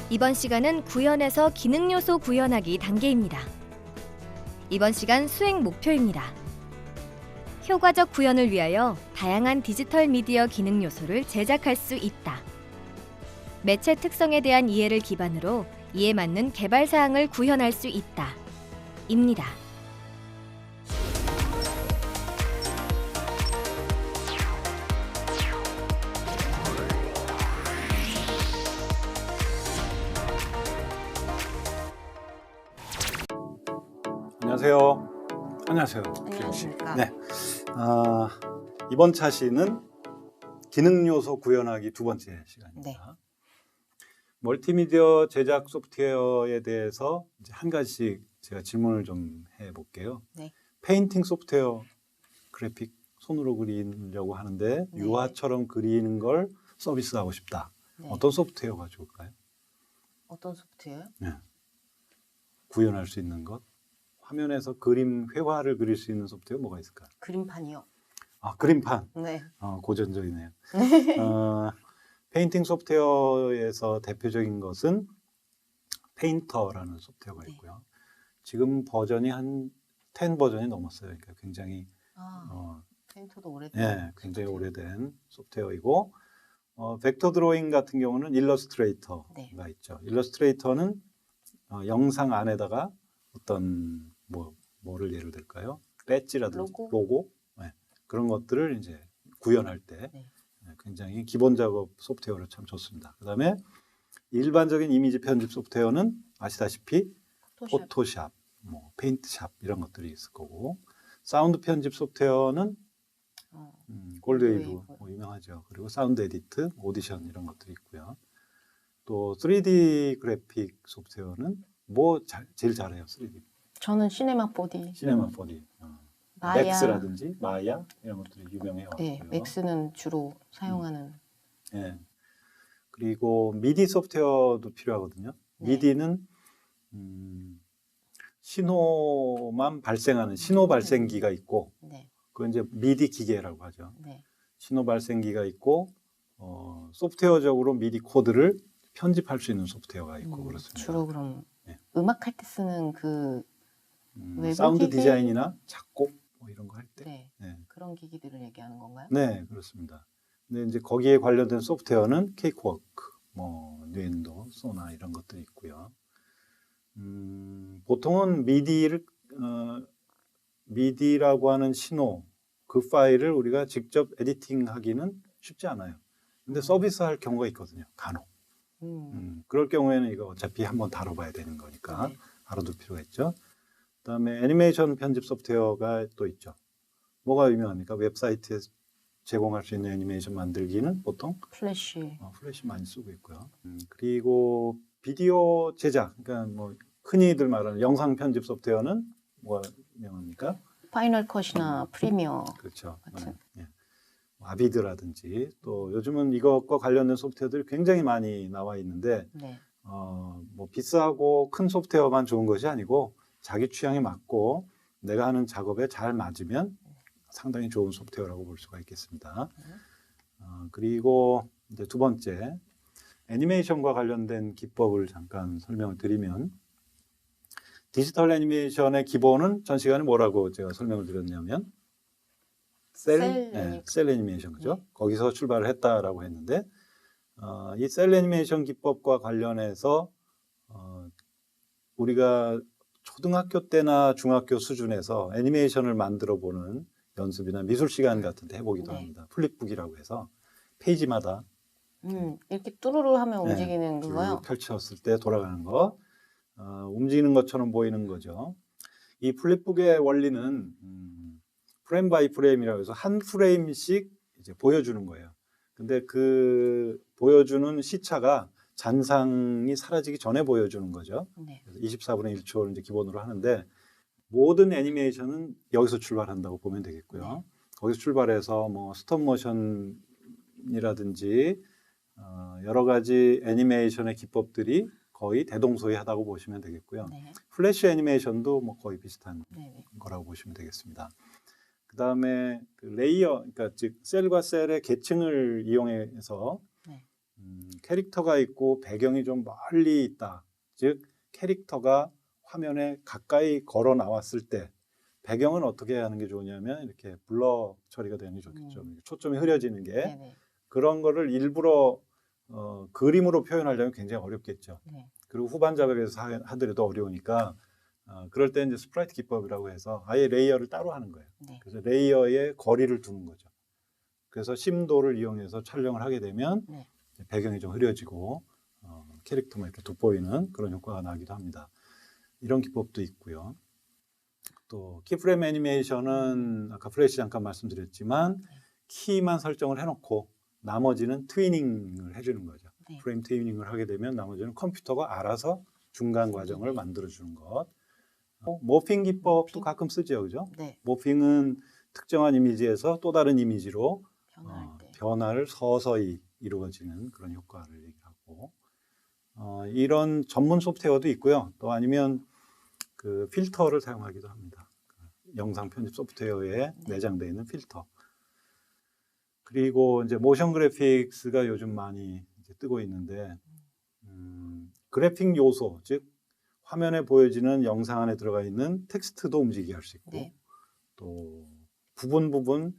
이번 시간은 구현에서 기능 요소 구현하기 단계입니다. 이번 시간 수행 목표입니다. 효과적 구현을 위하여 다양한 디지털 미디어 기능 요소를 제작할 수 있다. 매체 특성에 대한 이해를 기반으로 이에 맞는 개발 사항을 구현할 수 있다. 입니다. 안녕하세요. 안녕하세요. 안녕하십니까. 네. 이번 차시는 기능 요소 구현하기 두 번째 시간입니다. 네. 멀티미디어 제작 소프트웨어에 대해서 이제 한 가지씩 제가 질문을 좀 해볼게요. 네. 페인팅 소프트웨어 그래픽 손으로 그리려고 하는데 네. 유화처럼 그리는 걸 서비스하고 싶다. 네. 어떤 소프트웨어가 좋을까요? 어떤 소프트웨어요? 네. 구현할 수 있는 것. 화면에서 그림 회화를 그릴 수 있는 소프트웨어 뭐가 있을까요? 그림판이요. 그림판. 네. 고전적이네요. 페인팅 소프트웨어에서 대표적인 것은 페인터라는 소프트웨어가 네. 있고요. 지금 버전이 한 10 버전이 넘었어요. 그러니까 굉장히 페인터도 오래된. 네, 굉장히 오래된 소프트웨어이고 벡터 드로잉 같은 경우는 일러스트레이터가 네. 있죠. 일러스트레이터는 영상 안에다가 어떤 뭐를 예를 들까요? 배지라든지 로고 네, 그런 것들을 이제 구현할 때 네. 굉장히 기본 작업 소프트웨어로 참 좋습니다. 그다음에 일반적인 이미지 편집 소프트웨어는 아시다시피 포토샵, 페인트샵 이런 것들이 있을 거고 사운드 편집 소프트웨어는 골드웨이브 유명하죠. 그리고 사운드 에디트, 오디션 이런 것들이 있고요. 또 3D 그래픽 소프트웨어는 제일 잘해요? 3D. 저는 시네마 4D. 시네마 4D. 마야. 맥스라든지 마야 이런 것들이 유명해요. 네, 맥스는 주로 사용하는. 네. 그리고 미디 소프트웨어도 필요하거든요. 네. 미디는 신호만 발생하는 신호 발생기가 있고, 네. 그건 이제 미디 기계라고 하죠. 네. 신호 발생기가 있고, 소프트웨어적으로 미디 코드를 편집할 수 있는 소프트웨어가 있고 그렇습니다. 주로 그럼 네. 음악할 때 쓰는 그 외부 사운드 기기? 디자인이나 작곡 이런 거 할 때. 네. 네. 그런 기기들을 얘기하는 건가요? 네, 그렇습니다. 근데 이제 거기에 관련된 소프트웨어는 케이크워크, 뉘엔도, 소나 이런 것들이 있고요. 보통은 미디라고 하는 신호, 그 파일을 우리가 직접 에디팅하기는 쉽지 않아요. 근데 서비스할 경우가 있거든요, 간혹. 그럴 경우에는 이거 어차피 한번 다뤄봐야 되는 거니까 네. 알아둘 필요가 있죠. 그다음에 애니메이션 편집 소프트웨어가 또 있죠. 뭐가 유명합니까? 웹사이트에 제공할 수 있는 애니메이션 만들기는 보통 플래시. 플래시 많이 쓰고 있고요. 그리고 비디오 제작, 그러니까 흔히들 말하는 영상 편집 소프트웨어는 뭐가 유명합니까? 파이널 컷이나 프리미어. 그렇죠. 같은. 네. 아비드라든지 또 요즘은 이것과 관련된 소프트웨어들이 굉장히 많이 나와 있는데 네. 비싸고 큰 소프트웨어만 좋은 것이 아니고 자기 취향에 맞고 내가 하는 작업에 잘 맞으면 상당히 좋은 소프트웨어라고 볼 수가 있겠습니다. 그리고 이제 두 번째 애니메이션과 관련된 기법을 잠깐 설명을 드리면 디지털 애니메이션의 기본은 전 시간에 뭐라고 제가 설명을 드렸냐면 셀 애니메이션 그죠? 네. 거기서 출발을 했다라고 했는데 이 셀 애니메이션 기법과 관련해서 우리가 초등학교 때나 중학교 수준에서 애니메이션을 만들어 보는 연습이나 미술 시간 같은 데 해보기도 네. 합니다. 플립북이라고 해서 페이지마다 이렇게 뚜루루 하면 네, 움직이는 그거요? 펼쳤을 때 돌아가는 거 움직이는 것처럼 보이는 거죠. 이 플립북의 원리는 프레임 바이 프레임이라고 해서 한 프레임씩 이제 보여주는 거예요. 근데 그 보여주는 시차가 잔상이 사라지기 전에 보여주는 거죠. 네. 그래서 24분의 1초를 이제 기본으로 하는데 모든 애니메이션은 여기서 출발한다고 보면 되겠고요. 네. 거기서 출발해서 스톱 모션이라든지 여러 가지 애니메이션의 기법들이 거의 대동소이하다고 보시면 되겠고요. 네. 플래시 애니메이션도 거의 비슷한 네. 거라고 보시면 되겠습니다. 그다음에 그 레이어, 그러니까 즉 셀과 셀의 계층을 이용해서 네. 캐릭터가 있고 배경이 좀 멀리 있다. 즉 캐릭터가 화면에 가까이 걸어 나왔을 때 배경은 어떻게 하는 게 좋으냐면 이렇게 블러 처리가 되는 게 좋겠죠. 초점이 흐려지는 게 네네. 그런 거를 일부러 그림으로 표현하려면 굉장히 어렵겠죠. 네. 그리고 후반 작업에서 하더라도 어려우니까 그럴 때 이제 스프라이트 기법이라고 해서 아예 레이어를 따로 하는 거예요. 네. 그래서 레이어에 거리를 두는 거죠. 그래서 심도를 이용해서 촬영을 하게 되면 네. 배경이 좀 흐려지고 캐릭터만 이렇게 돋보이는 그런 효과가 나기도 합니다. 이런 기법도 있고요. 또 키프레임 애니메이션은 아까 플래시 잠깐 말씀드렸지만 키만 설정을 해놓고 나머지는 트위닝을 해주는 거죠. 네. 프레임 트위닝을 하게 되면 나머지는 컴퓨터가 알아서 중간 과정을 만들어주는 것. 모핑 기법도 가끔 쓰죠, 그죠? 네. 모핑은 특정한 이미지에서 또 다른 이미지로 변화할 때. 변화를 서서히 이루어지는 그런 효과를 얘기하고 이런 전문 소프트웨어도 있고요. 또 아니면 그 필터를 사용하기도 합니다. 영상 편집 소프트웨어에 내장되어 있는 필터. 그리고 이제 모션 그래픽스가 요즘 많이 이제 뜨고 있는데 그래픽 요소, 즉 화면에 보여지는 영상 안에 들어가 있는 텍스트도 움직이게 할 수 있고 네. 또 부분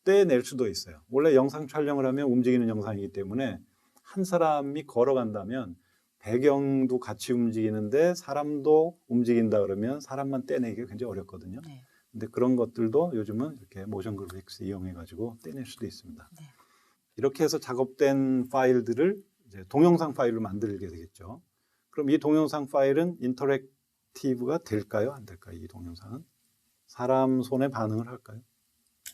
떼낼 수도 있어요. 원래 영상 촬영을 하면 움직이는 영상이기 때문에 한 사람이 걸어간다면 배경도 같이 움직이는데 사람도 움직인다 그러면 사람만 떼내기가 굉장히 어렵거든요. 네. 근데 그런 것들도 요즘은 이렇게 모션 그래픽스 이용해 가지고 떼낼 수도 있습니다. 네. 이렇게 해서 작업된 파일들을 이제 동영상 파일로 만들게 되겠죠. 그럼 이 동영상 파일은 인터랙티브가 될까요? 안 될까요? 이 동영상은 사람 손에 반응을 할까요?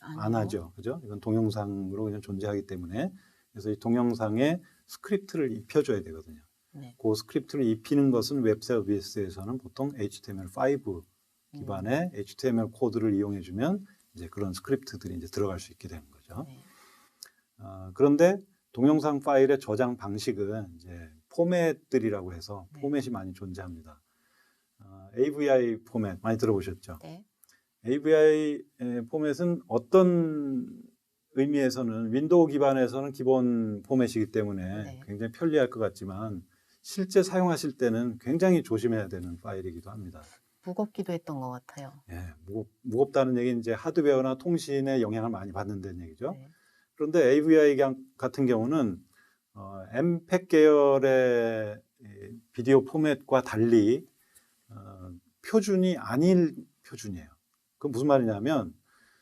아니요. 안 하죠. 그죠? 이건 동영상으로 그냥 존재하기 때문에 그래서 이 동영상에 스크립트를 입혀줘야 되거든요. 네. 그 스크립트를 입히는 것은 웹 서비스에서는 보통 HTML5 기반의 HTML 코드를 이용해주면 이제 그런 스크립트들이 이제 들어갈 수 있게 되는 거죠. 네. 그런데 동영상 파일의 저장 방식은 이제 포맷들이라고 해서 네. 포맷이 많이 존재합니다. AVI 포맷 많이 들어보셨죠? 네. AVI 포맷은 어떤 의미에서는 윈도우 기반에서는 기본 포맷이기 때문에 네. 굉장히 편리할 것 같지만 실제 사용하실 때는 굉장히 조심해야 되는 파일이기도 합니다. 무겁기도 했던 것 같아요. 예, 무겁다는 얘기는 이제 하드웨어나 통신에 영향을 많이 받는다는 얘기죠. 네. 그런데 AVI 같은 경우는 MPEG 계열의 비디오 포맷과 달리 표준이 아닐 표준이에요. 그건 무슨 말이냐면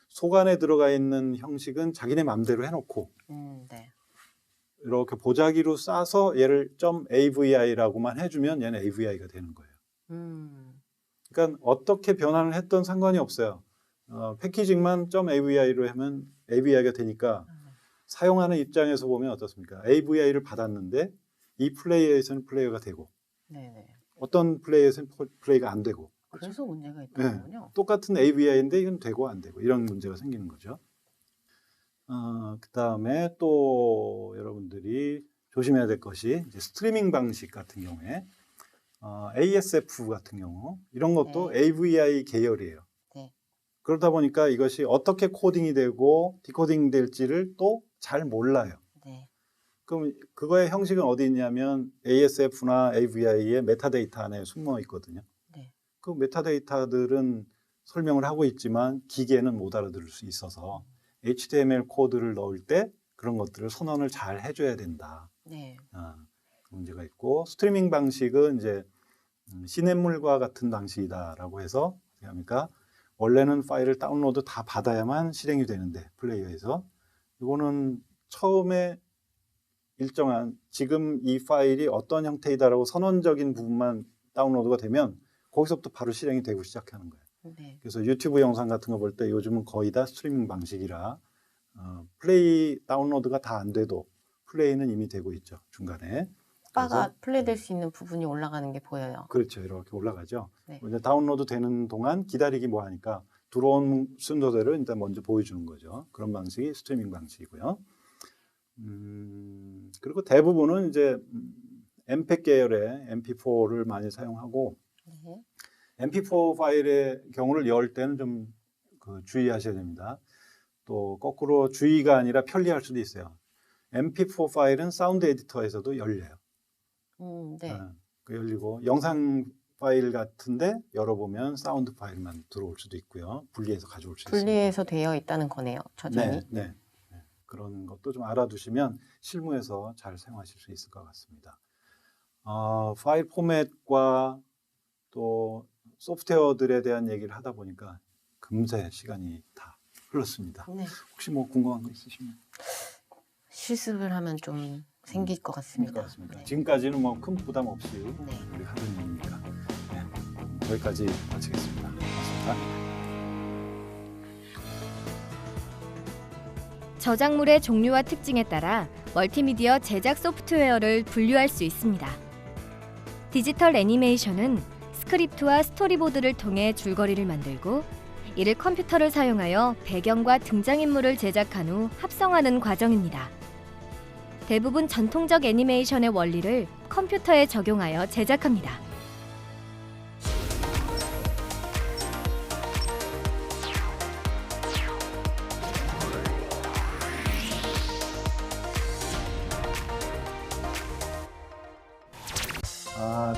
속 안에 들어가 있는 형식은 자기네 마음대로 해놓고 네. 이렇게 보자기로 싸서 얘를 .avi라고만 해주면 얘는 AVI가 되는 거예요. 그러니까 어떻게 변환을 했던 상관이 없어요. 패키징만 .avi로 하면 AVI가 되니까 사용하는 입장에서 보면 어떻습니까? AVI를 받았는데 이 플레이어에서는 플레이어가 되고 네네. 어떤 플레이어에서는 플레이가 안 되고 그래서 문제가 있던 거군요. 똑같은 AVI인데 이건 되고 안 되고 이런 문제가 생기는 거죠. 그 다음에 또 여러분들이 조심해야 될 것이 이제 스트리밍 방식 같은 경우에 ASF 같은 경우 이런 것도 네. AVI 계열이에요. 네. 그러다 보니까 이것이 어떻게 코딩이 되고 디코딩 될지를 또 잘 몰라요. 네. 그럼 그거의 형식은 어디 있냐면 ASF나 AVI의 메타데이터 안에 숨어 있거든요. 네. 그 메타데이터들은 설명을 하고 있지만 기계는 못 알아들을 수 있어서 HTML 코드를 넣을 때 그런 것들을 선언을 잘 해줘야 된다. 네. 그 문제가 있고 스트리밍 방식은 이제 시냇물과 같은 방식이다라고 해서 어떻게 합니까? 원래는 파일을 다운로드 다 받아야만 실행이 되는데 플레이어에서 이거는 처음에 일정한 지금 이 파일이 어떤 형태이다라고 선언적인 부분만 다운로드가 되면 거기서부터 바로 실행이 되고 시작하는 거예요. 네. 그래서 유튜브 영상 같은 거 볼 때 요즘은 거의 다 스트리밍 방식이라 플레이 다운로드가 다 안 돼도 플레이는 이미 되고 있죠. 중간에. 바가 플레이될 수 있는 부분이 올라가는 게 보여요. 그렇죠. 이렇게 올라가죠. 네. 이제 다운로드 되는 동안 기다리기 뭐 하니까 들어온 순서대로 일단 먼저 보여주는 거죠. 그런 방식이 스트리밍 방식이고요. 그리고 대부분은 이제 MPEG 계열의 MP4를 많이 사용하고 네. MP4 파일의 경우를 열 때는 좀 주의하셔야 됩니다. 또 거꾸로 주의가 아니라 편리할 수도 있어요. MP4 파일은 사운드 에디터에서도 열려요. 네. 그 열리고 영상 파일 같은데 열어보면 사운드 파일만 들어올 수도 있고요. 분리해서 가져올 수 있습니다. 분리해서 되어 있다는 거네요. 저장이. 네. 그런 것도 좀 알아두시면 실무에서 잘 사용하실 수 있을 것 같습니다. 파일 포맷과 또 소프트웨어들에 대한 얘기를 하다 보니까 금세 시간이 다 흘렀습니다. 네. 혹시 뭐 궁금한 거 있으시면? 실습을 하면 좀 생길 것 같습니다. 네. 네. 지금까지는 뭐 큰 부담 없이 네. 우리 하던 일이니까 네. 여기까지 마치겠습니다. 고맙습니다. 저작물의 종류와 특징에 따라 멀티미디어 제작 소프트웨어를 분류할 수 있습니다. 디지털 애니메이션은 스크립트와 스토리보드를 통해 줄거리를 만들고 이를 컴퓨터를 사용하여 배경과 등장인물을 제작한 후 합성하는 과정입니다. 대부분 전통적 애니메이션의 원리를 컴퓨터에 적용하여 제작합니다.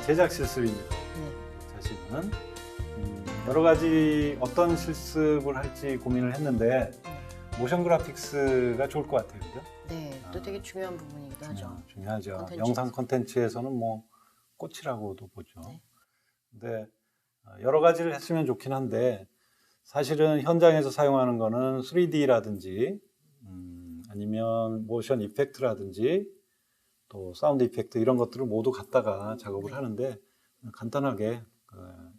제작 실습입니다. 네. 자신은 여러 가지 어떤 실습을 할지 고민을 했는데 모션 그래픽스가 좋을 것 같아요. 그죠? 네. 또 되게 중요한 부분이기도 하죠. 중요하죠. 콘텐츠. 영상 콘텐츠에서는 뭐 꽃이라고도 보죠. 네. 근데 여러 가지를 했으면 좋긴 한데 사실은 현장에서 사용하는 거는 3D라든지 아니면 모션 이펙트라든지 또 사운드 이펙트 이런 것들을 모두 갖다가 작업을 네. 하는데 간단하게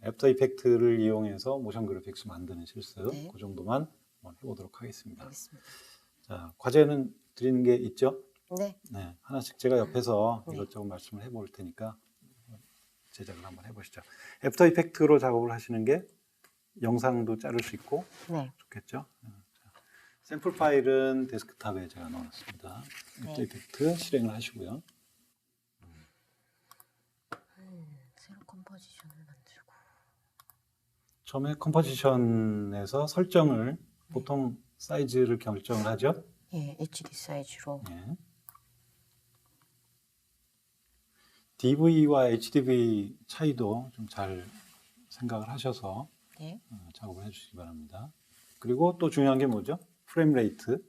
애프터 이펙트를 이용해서 모션 그래픽스 만드는 실습 네. 그 정도만 한번 해보도록 하겠습니다. 알겠습니다. 자, 과제는 드리는 게 있죠? 네. 네, 하나씩 제가 옆에서 네. 이것저것 말씀을 해볼 테니까 제작을 한번 해보시죠. 애프터 이펙트로 작업을 하시는 게 영상도 자를 수 있고 네. 좋겠죠? 자, 샘플 파일은 데스크탑에 제가 넣어놨습니다. 네. 애프터 이펙트 실행을 하시고요. 새로 컴포지션을 만들고. 처음에 컴포지션에서 설정을 보통 사이즈를 결정을 하죠. 예, HD 사이즈로. 예. DV와 HDV 차이도 좀 잘 생각을 하셔서 네. 작업을 해주시기 바랍니다. 그리고 또 중요한 게 뭐죠? 프레임 레이트.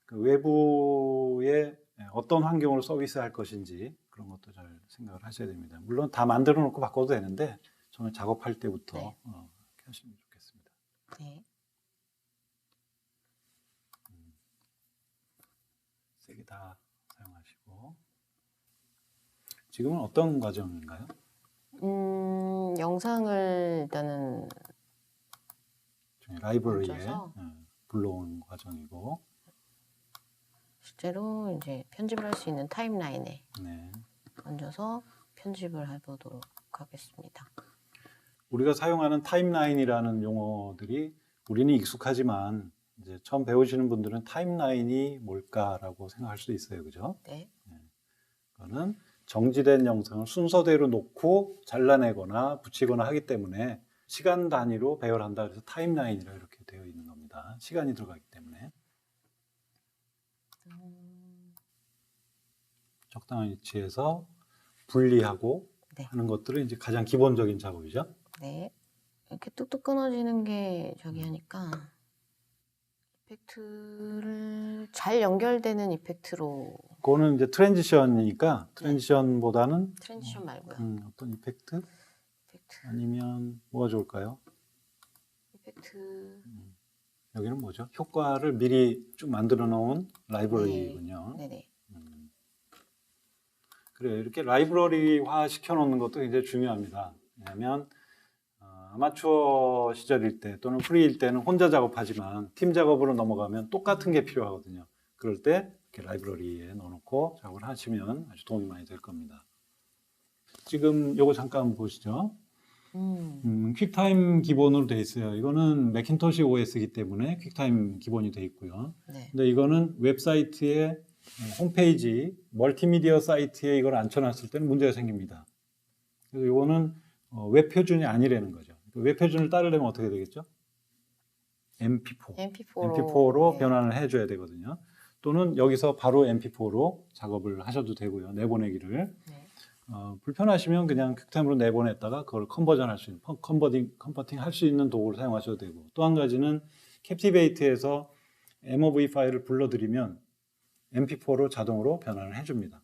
그 외부에 어떤 환경으로 서비스할 것인지 그런 것도 잘 생각을 하셔야 됩니다. 물론 다 만들어 놓고 바꿔도 되는데 처음에 작업할 때부터 네. 이렇게 하시면 좋겠습니다. 네. 세개 다 사용하시고 지금은 어떤 과정인가요? 영상을 일단은 라이브러리에 얹어서? 불러온 과정이고 실제로 이제 편집을 할 수 있는 타임라인에 네. 얹어서 편집을 해보도록 하겠습니다. 우리가 사용하는 타임라인이라는 용어들이 우리는 익숙하지만 이제 처음 배우시는 분들은 타임라인이 뭘까라고 생각할 수도 있어요, 그죠? 네. 그거는 정지된 영상을 순서대로 놓고 잘라내거나 붙이거나 하기 때문에 시간 단위로 배열한다. 그래서 타임라인이라 이렇게 되어 있는 겁니다. 시간이 들어가기 때문에 적당한 위치에서 분리하고 네. 하는 것들은 이제 가장 기본적인 작업이죠. 네. 이렇게 뚝뚝 끊어지는 게 저기 하니까 이펙트를 잘 연결되는 이펙트로 그거는 이제 트랜지션이니까 트랜지션보다는 트랜지션 말고요. 어떤 이펙트 이펙트. 아니면 뭐가 좋을까요? 이펙트. 여기는 뭐죠? 효과를 미리 쭉 만들어 놓은 라이브러리군요. 네네. 그래요. 이렇게 라이브러리화 시켜놓는 것도 굉장히 중요합니다. 왜냐하면 아마추어 시절일 때 또는 프리일 때는 혼자 작업하지만 팀 작업으로 넘어가면 똑같은 게 필요하거든요. 그럴 때 이렇게 라이브러리에 넣어놓고 작업을 하시면 아주 도움이 많이 될 겁니다. 지금 요거 잠깐 보시죠. 퀵타임 기본으로 돼 있어요. 이거는 매킨토시 OS이기 때문에 퀵타임 기본이 돼 있고요. 네. 근데 이거는 웹사이트에 홈페이지, 멀티미디어 사이트에 이걸 앉혀놨을 때는 문제가 생깁니다. 그래서 이거는 웹 표준이 아니라는 거죠. 웹 표준을 따르려면 어떻게 되겠죠? MP4. MP4로, MP4로 네. 변환을 해줘야 되거든요. 또는 여기서 바로 MP4로 작업을 하셔도 되고요. 내보내기를. 네. 불편하시면 그냥 퀵타임으로 내보냈다가 그걸 컨버전 할 수 있는, 컨버팅 할 수 있는 도구를 사용하셔도 되고, 또 한 가지는 캡티베이트에서 MOV 파일을 불러드리면 MP4로 자동으로 변환을 해줍니다.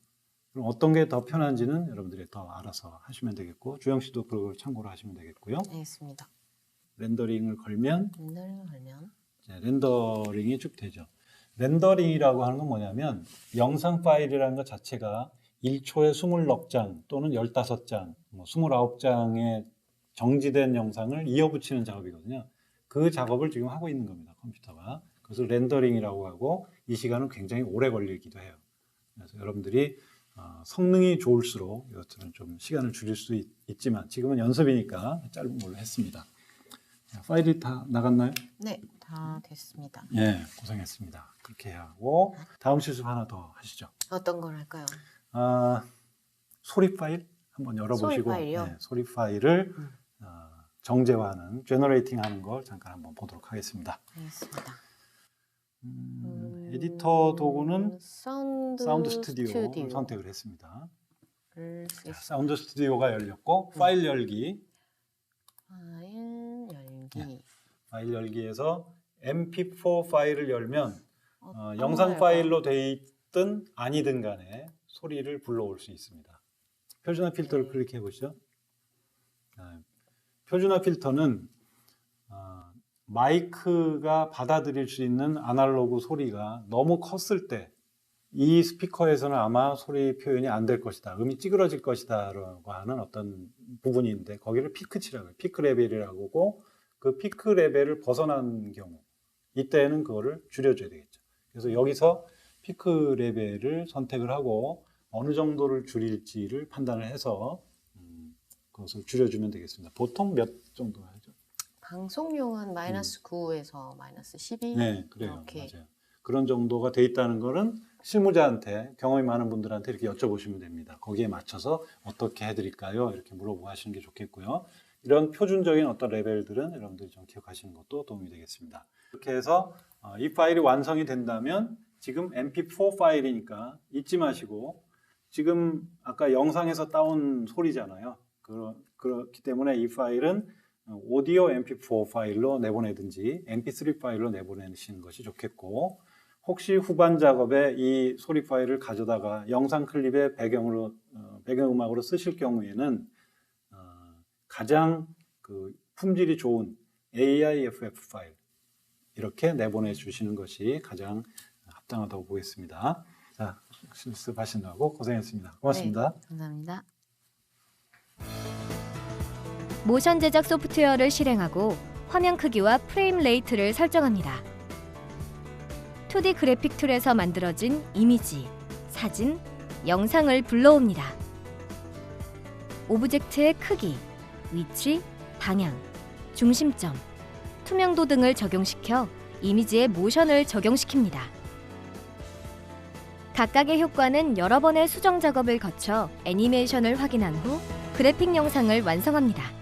그럼 어떤 게 더 편한지는 여러분들이 더 알아서 하시면 되겠고, 주영 씨도 그걸 참고로 하시면 되겠고요. 알겠습니다. 렌더링을 걸면 렌더링을 걸면 이제 렌더링이 쭉 되죠. 렌더링이라고 하는 건 뭐냐면 영상 파일이라는 것 자체가 1초에 20장 또는 15장, 29장의 정지된 영상을 이어붙이는 작업이거든요. 그 작업을 지금 하고 있는 겁니다, 컴퓨터가. 그래서 렌더링이라고 하고 이 시간은 굉장히 오래 걸리기도 해요. 그래서 여러분들이 성능이 좋을수록 이것들은 좀 시간을 줄일 수 있지만 지금은 연습이니까 짧은 걸로 했습니다. 파일이 다 나갔나요? 네, 다 됐습니다. 네, 고생했습니다. 그렇게 하고 다음 실습 하나 더 하시죠. 어떤 걸 할까요? 소리 파일 한번 열어보시고 소리 파일이요? 네, 소리 파일을 정제화하는, 제너레이팅 하는 걸 잠깐 한번 보도록 하겠습니다. 알겠습니다. 에디터 도구는 사운드 사운드 스튜디오를 선택을 했습니다. 를 자, 사운드 스튜디오가 열렸고 파일 열기, 파일 열기. 네. 파일 열기에서 MP4 파일을 열면 영상 열까요? 파일로 돼 있든 아니든 간에 소리를 불러올 수 있습니다. 표준화 필터를 네. 클릭해 보시죠. 표준화 필터는 마이크가 받아들일 수 있는 아날로그 소리가 너무 컸을 때 이 스피커에서는 아마 소리 표현이 안 될 것이다, 음이 찌그러질 것이다 라고 하는 어떤 부분이 있는데 거기를 피크치라고 해요. 피크 레벨이라고 하고 그 피크 레벨을 벗어난 경우 이때는 그거를 줄여줘야 되겠죠. 그래서 여기서 피크 레벨을 선택을 하고 어느 정도를 줄일지를 판단을 해서 그것을 줄여주면 되겠습니다. 보통 몇 정도 하죠? 방송용은 마이너스 9에서 마이너스 12. 네, 그래요. 이렇게. 맞아요. 그런 정도가 돼 있다는 거는 실무자한테, 경험이 많은 분들한테 이렇게 여쭤보시면 됩니다. 거기에 맞춰서 어떻게 해드릴까요? 이렇게 물어보고 하시는 게 좋겠고요. 이런 표준적인 어떤 레벨들은 여러분들이 좀 기억하시는 것도 도움이 되겠습니다. 이렇게 해서 이 파일이 완성이 된다면 지금 MP4 파일이니까 잊지 마시고 지금 아까 영상에서 따온 소리잖아요. 그렇기 때문에 이 파일은 오디오 MP4 파일로 내보내든지 MP3 파일로 내보내시는 것이 좋겠고, 혹시 후반 작업에 이 소리 파일을 가져다가 영상 클립의 배경음악으로 쓰실 경우에는 가장 품질이 좋은 AIFF 파일 이렇게 내보내 주시는 것이 가장 합당하다고 보겠습니다. 자, 실습하신다고 고생했습니다. 고맙습니다. 네, 감사합니다. 모션 제작 소프트웨어를 실행하고 화면 크기와 프레임 레이트를 설정합니다. 2D 그래픽 툴에서 만들어진 이미지, 사진, 영상을 불러옵니다. 오브젝트의 크기, 위치, 방향, 중심점, 투명도 등을 적용시켜 이미지에 모션을 적용시킵니다. 각각의 효과는 여러 번의 수정 작업을 거쳐 애니메이션을 확인한 후 그래픽 영상을 완성합니다.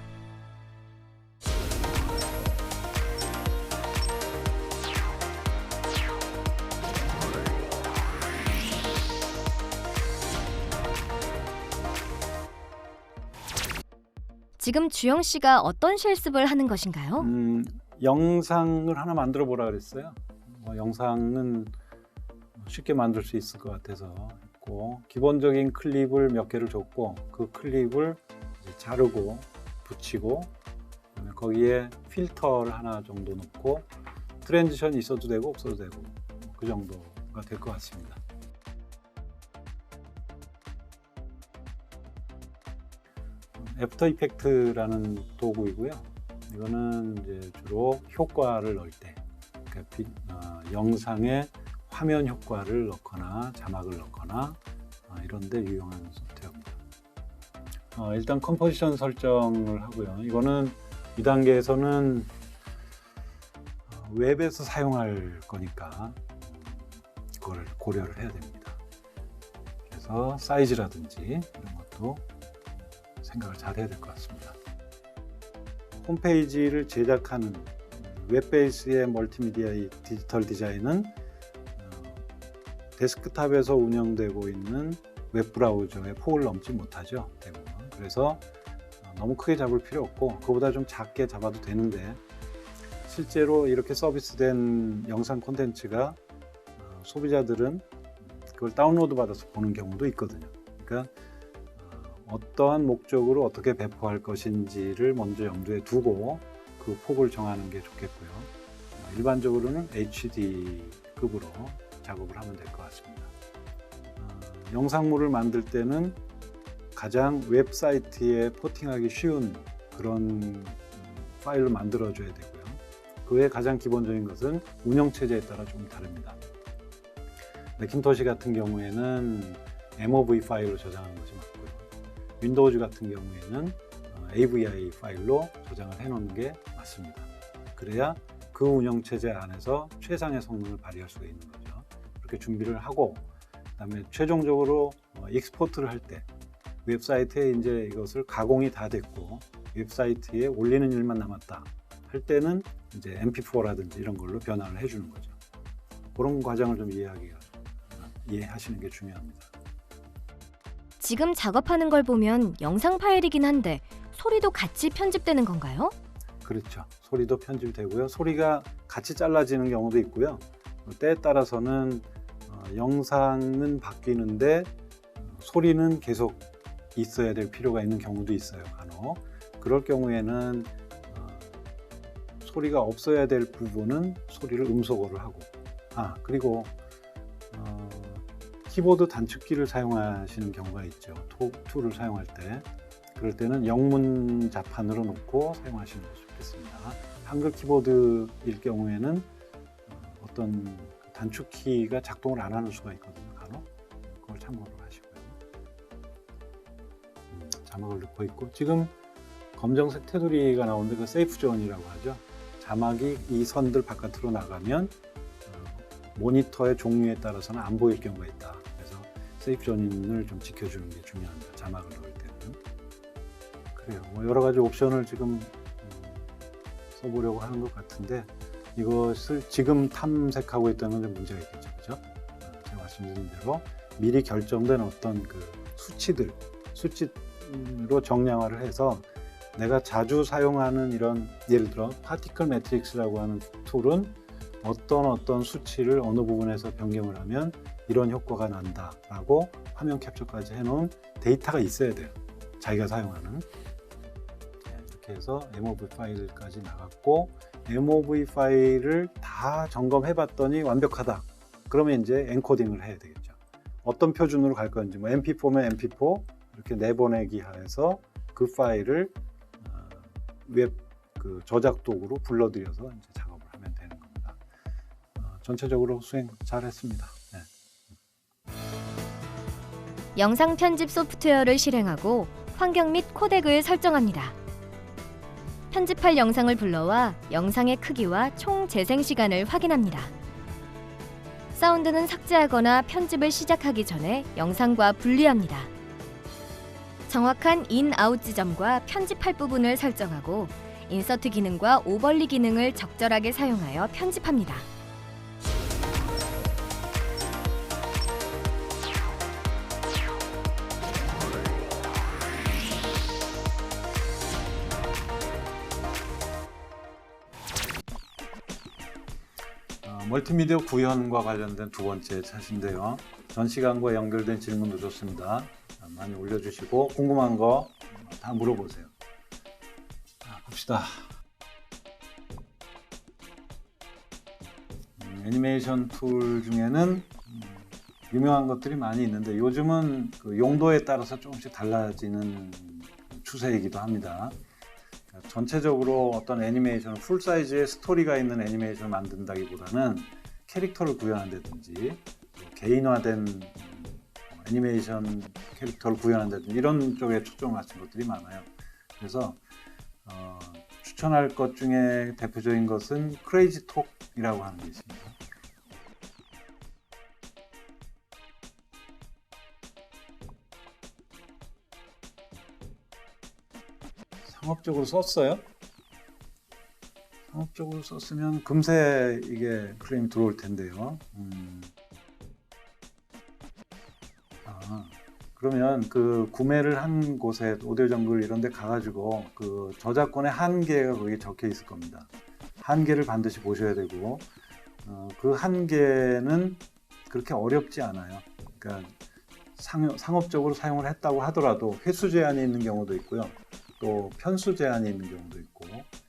지금 주영 씨가 어떤 실습을 하는 것인가요? 영상을 하나 만들어 보라 그랬어요. 영상은 쉽게 만들 수 있을 것 같아서 했고, 기본적인 클립을 몇 개를 줬고 그 클립을 이제 자르고 붙이고, 그다음에 거기에 필터를 하나 정도 넣고 트랜지션이 있어도 되고 없어도 되고 그 정도가 될 것 같습니다. 애프터 이펙트라는 도구이고요. 이거는 이제 주로 효과를 넣을 때, 그러니까 영상에 화면 효과를 넣거나 자막을 넣거나 이런 데 유용한 소프트웨어입니다. 일단 컴포지션 설정을 하고요. 이거는 이 단계에서는 웹에서 사용할 거니까 그걸 고려를 해야 됩니다. 그래서 사이즈라든지 이런 것도 생각을 잘 해야 될 것 같습니다. 홈페이지를 제작하는 웹 베이스의 멀티미디어의 디지털 디자인은 데스크탑에서 운영되고 있는 웹브라우저의 폭을 넘지 못하죠, 대부분. 그래서 너무 크게 잡을 필요 없고 그거보다 좀 작게 잡아도 되는데, 실제로 이렇게 서비스된 영상 콘텐츠가 소비자들은 그걸 다운로드 받아서 보는 경우도 있거든요. 그러니까 어떠한 목적으로 어떻게 배포할 것인지를 먼저 염두에 두고 그 폭을 정하는 게 좋겠고요. 일반적으로는 HD급으로 작업을 하면 될 것 같습니다. 영상물을 만들 때는 가장 웹사이트에 포팅하기 쉬운 그런 파일로 만들어줘야 되고요. 그 외에 가장 기본적인 것은 운영체제에 따라 좀 다릅니다. 매cintosh 같은 경우에는 MOV 파일로 저장하는 것이 맞고요. 윈도우즈 같은 경우에는 AVI 파일로 저장을 해놓는 게 맞습니다. 그래야 그 운영체제 안에서 최상의 성능을 발휘할 수가 있는 거죠. 그렇게 준비를 하고, 그다음에 최종적으로 익스포트를 할 때 웹사이트에 이제 이것을 가공이 다 됐고 웹사이트에 올리는 일만 남았다 할 때는 이제 MP4라든지 이런 걸로 변화를 해주는 거죠. 그런 과정을 좀 이해하시는 게 중요합니다. 지금 작업하는 걸 보면 영상 파일이긴 한데 소리도 같이 편집되는 건가요? 그렇죠. 소리도 편집되고요. 소리가 같이 잘라지는 경우도 있고요. 때에 따라서는 영상은 바뀌는데 소리는 계속 있어야 될 필요가 있는 경우도 있어요, 간혹. 그럴 경우에는 소리가 없어야 될 부분은 소리를 음소거를 하고, 그리고 키보드 단축키를 사용하시는 경우가 있죠. 툴을 사용할 때. 그럴 때는 영문 자판으로 놓고 사용하시는 것이 좋겠습니다. 한글 키보드일 경우에는 어떤 단축키가 작동을 안 하는 수가 있거든요, 간혹. 그걸 참고로 하시고요. 자막을 넣고 있고, 지금 검정색 테두리가 나오는데 그 세이프 존이라고 하죠. 자막이 이 선들 바깥으로 나가면 모니터의 종류에 따라서는 안 보일 경우가 있다. 그래서 세이프 존을 좀 지켜주는 게 중요합니다. 자막을 넣을 때는. 그래요. 뭐 여러 가지 옵션을 지금 써보려고 하는 것 같은데, 이것을 지금 탐색하고 있다는 건 문제가 있겠죠, 그죠? 제가 말씀드린 대로 미리 결정된 어떤 그 수치로 정량화를 해서 내가 자주 사용하는 이런, 예를 들어 파티클 매트릭스라고 하는 툴은 어떤 수치를 어느 부분에서 변경을 하면 이런 효과가 난다라고 화면 캡처까지 해놓은 데이터가 있어야 돼요. 자기가 사용하는. 이렇게 해서 MOV 파일까지 나갔고, MOV 파일을 다 점검해봤더니 완벽하다. 그러면 이제 엔코딩을 해야 되겠죠. 어떤 표준으로 갈 건지, 뭐 MP4면 MP4 이렇게 내보내기 하에서 그 파일을 웹 그 저작 도구로 불러들여서 이제 작업을 하면 되는 겁니다. 전체적으로 수행 잘했습니다. 네. 영상 편집 소프트웨어를 실행하고 환경 및 코덱을 설정합니다. 편집할 영상을 불러와 영상의 크기와 총 재생 시간을 확인합니다. 사운드는 삭제하거나 편집을 시작하기 전에 영상과 분리합니다. 정확한 인, 아웃 지점과 편집할 부분을 설정하고 인서트 기능과 오버리 기능을 적절하게 사용하여 편집합니다. 멀티미디어 구현과 관련된 두 번째 차트인데요. 전 시간과 연결된 질문도 좋습니다. 많이 올려주시고 궁금한 거 다 물어보세요. 봅시다. 애니메이션 툴 중에는 유명한 것들이 많이 있는데 요즘은 그 용도에 따라서 조금씩 달라지는 추세이기도 합니다. 전체적으로 어떤 애니메이션, 풀사이즈의 스토리가 있는 애니메이션을 만든다기보다는 캐릭터를 구현한다든지 개인화된 애니메이션 캐릭터를 구현한다든지 이런 쪽에 초점을 맞춘 것들이 많아요. 그래서 추천할 것 중에 대표적인 것은 크레이지톡이라고 하는 게 있습니다. 상업적으로 썼어요. 상업적으로 썼으면 금세 이게 클레임이 들어올 텐데요. 그러면 그 구매를 한 곳에 오디오 정글 이런 데 가가지고 그 저작권의 한계가 거기 적혀 있을 겁니다. 한계를 반드시 보셔야 되고 그 한계는 그렇게 어렵지 않아요. 그러니까 상업적으로 사용을 했다고 하더라도 횟수 제한이 있는 경우도 있고요. 또 편수 제한이 있는 경우도 있고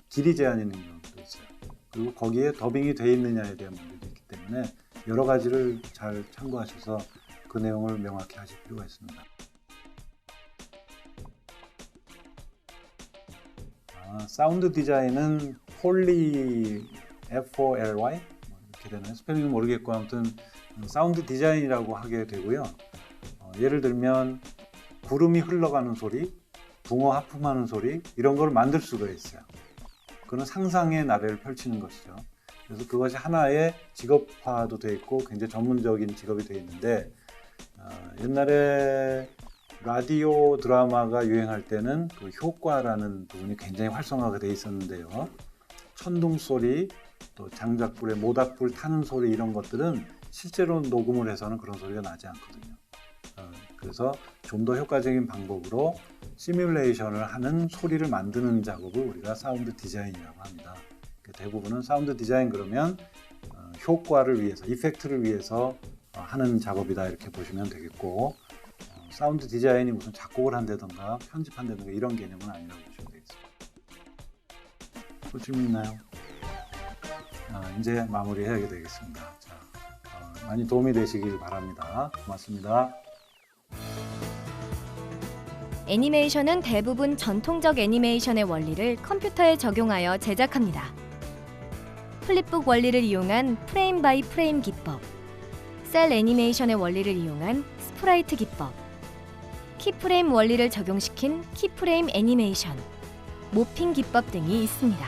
길이 제한이 있는 경우도 있어요. 그리고 거기에 더빙이 돼 있느냐에 대한 문제도 있기 때문에 여러 가지를 잘 참고하셔서 그 내용을 명확히 하실 필요가 있습니다. 사운드 디자인은 폴리 F4LY 이렇게 되나요? 스펠링은 모르겠고 아무튼 사운드 디자인이라고 하게 되고요. 예를 들면 구름이 흘러가는 소리, 붕어 하품하는 소리 이런 걸 만들 수가 있어요. 그건 상상의 나래를 펼치는 것이죠. 그래서 그것이 하나의 직업화도 돼 있고 굉장히 전문적인 직업이 돼 있는데 옛날에 라디오 드라마가 유행할 때는 그 효과라는 부분이 굉장히 활성화가 돼 있었는데요. 천둥 소리, 또 장작불에 모닥불 타는 소리 이런 것들은 실제로 녹음을 해서는 그런 소리가 나지 않거든요. 그래서 좀 더 효과적인 방법으로 시뮬레이션을 하는 소리를 만드는 작업을 우리가 사운드 디자인이라고 합니다. 대부분은 사운드 디자인 그러면 효과를 위해서, 이펙트를 위해서 하는 작업이다 이렇게 보시면 되겠고 사운드 디자인이 무슨 작곡을 한다든가 편집한다든가 이런 개념은 아니라고 보시면 되겠습니다. 또 질문 있나요? 이제 마무리해야 되겠습니다. 자, 많이 도움이 되시길 바랍니다. 고맙습니다. 애니메이션은 대부분 전통적 애니메이션의 원리를 컴퓨터에 적용하여 제작합니다. 플립북 원리를 이용한 프레임 바이 프레임 기법, 셀 애니메이션의 원리를 이용한 스프라이트 기법, 키프레임 원리를 적용시킨 키프레임 애니메이션, 모핑 기법 등이 있습니다.